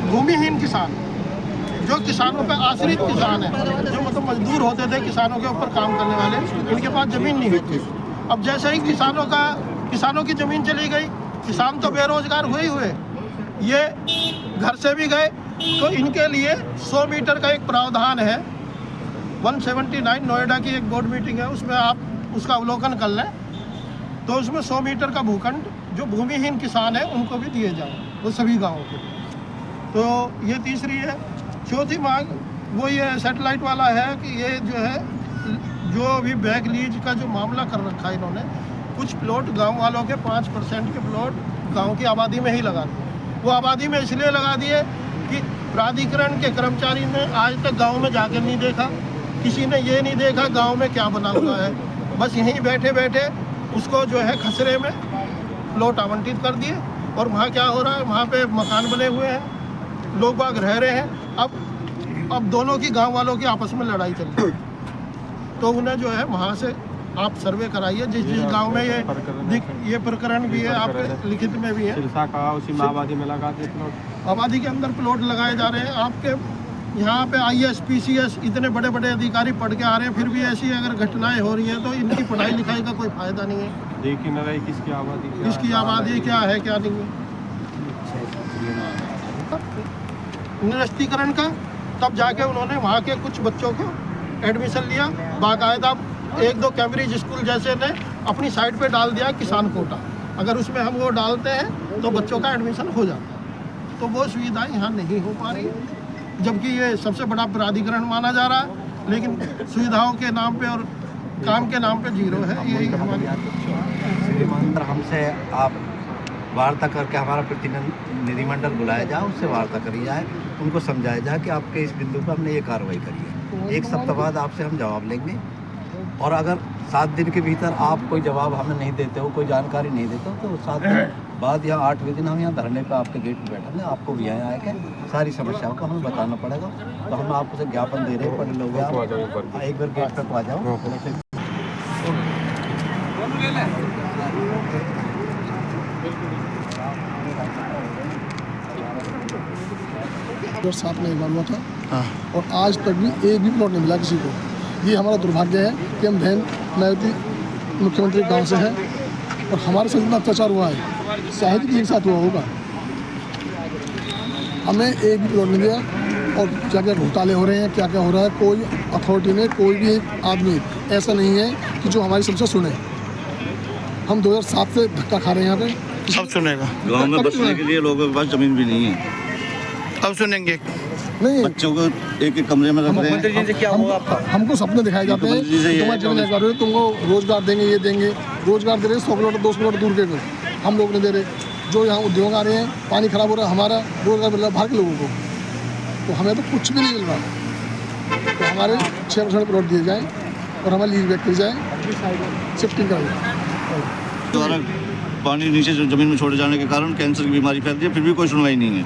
भूमिहीन किसान, जो किसानों पे आश्रित किसान है, जो मतलब मजदूर होते थे किसानों के ऊपर काम करने वाले, इनके पास ज़मीन नहीं होती। अब जैसे ही किसानों की ज़मीन चली गई, किसान तो बेरोजगार हुए, ये घर से भी गए, तो इनके लिए 100 मीटर का एक प्रावधान है। 179 नोएडा की एक बोर्ड मीटिंग है, उसमें आप उसका अवलोकन कर लें। तो उसमें 100 मीटर का भूखंड जो भूमिहीन किसान है उनको भी दिए जाए, वो सभी गाँवों के। तो ये तीसरी है। चौथी मांग वो ये सैटेलाइट वाला है कि ये जो है, जो अभी बैक लीज का जो मामला कर रखा है इन्होंने, कुछ प्लॉट गांव वालों के 5% के प्लॉट गांव की आबादी में ही लगा दिए। वो आबादी में इसलिए लगा दिए कि प्राधिकरण के कर्मचारी ने आज तक गांव में जाकर नहीं देखा, किसी ने ये नहीं देखा गांव में क्या बना हुआ है। बस यहीं बैठे बैठे उसको जो है खसरे में प्लॉट आवंटित कर दिए, और वहाँ क्या हो रहा है, वहाँ पे मकान बने हुए हैं, लोग बाग रह रहे हैं। अब दोनों की गांव वालों की आपस में लड़ाई चल रही है। तो उन्हें जो है वहाँ से आप सर्वे कराइए, जिस गांव में ये प्रकरण भी है, आपके लिखित में भी है, उसी में आबादी में लगा के प्लॉट, आबादी के अंदर प्लॉट लगाए जा रहे हैं। आपके यहाँ पे IAS PCS इतने बड़े बड़े अधिकारी पढ़ के आ रहे हैं, फिर भी ऐसी अगर घटनाएं हो रही हैं तो इनकी पढ़ाई लिखाई का कोई फायदा नहीं है। देखी न रही किसकी आबादी क्या है क्या नहीं है। निरस्तीकरण का तब जाके उन्होंने वहाँ के कुछ बच्चों को एडमिशन लिया, बाकायदा 1-2 कैम्ब्रिज स्कूल जैसे ने अपनी साइट पे डाल दिया किसान कोटा। अगर उसमें हम वो डालते हैं तो बच्चों का एडमिशन हो जाता है। तो वो सुविधाएं यहाँ नहीं हो पा रही, जबकि ये सबसे बड़ा प्राधिकरण माना जा रहा है, लेकिन सुविधाओं के नाम पे और काम के नाम पे जीरो है। यही हमारी हमसे आप वार्ता करके हमारा प्रतिनिधिमंडल बुलाया जाए, उससे वार्ता करी जाए, उनको समझाया जाए कि आपके इस बिंदु पर हमने ये कार्रवाई करी है। 1 सप्ताह बाद आपसे हम जवाब लेंगे, और अगर 7 दिन के भीतर आप कोई जवाब हमें नहीं देते हो, कोई जानकारी नहीं देते हो, तो 7 दिन बाद या 8वें दिन हम यहाँ धरने पर आपके गेट पर बैठेंगे। आपको भी यहाँ आके सारी समस्याओं का हमें बताना पड़ेगा। तो हम आपको से ज्ञापन दे रहे हैं, पढ़ लोगे आप, एक बार गेट तक आ जाओ। और 7 में एक बार हुआ था, और आज तक भी एक भी प्लॉट नहीं मिला किसी को। ये हमारा दुर्भाग्य है कि हम बहन मायावती मुख्यमंत्री गांव से है, और हमारे साथ इतना अत्याचार हुआ है, शायद ही एक साथ हुआ होगा। हमें एक भी प्लॉट नहीं दिया, और क्या क्या घोटाले हो रहे हैं, क्या क्या हो रहा है, कोई अथॉरिटी ने, कोई भी एक आदमी ऐसा नहीं है कि जो हमारी समस्या सुने। हम 2007 से धक्का खा रहे हैं यहाँ पे। सब सुनेगा। गांव में बसने के लिए लोगों के पास जमीन भी नहीं है, अब सुनेंगे। नहीं, बच्चों को एक एक कमरे में रख रहे हैं। हमको सपने दिखाए जाते हैं, तुम्हारी जमीन कर रहे हो, तुमको रोजगार देंगे, ये देंगे, रोजगार दे रहे 100 किलोमीटर 200 किलोमीटर दूर के, हम लोग नहीं दे रहे। जो यहाँ उद्योग आ रहे हैं, पानी खराब हो रहा है, हमारा रोजगार मिल रहा है बाहर के लोगों को, तो हमें तो कुछ भी नहीं मिल रहा। तो हमारे 6% प्लॉट दिए जाएँ और हमें लीज बैक करी जाए, शिफ्टिंग कराई द्वारा पानी नीचे जमीन में छोड़े जाने के कारण कैंसर की बीमारी फैलती है, फिर भी कोई सुनवाई नहीं है।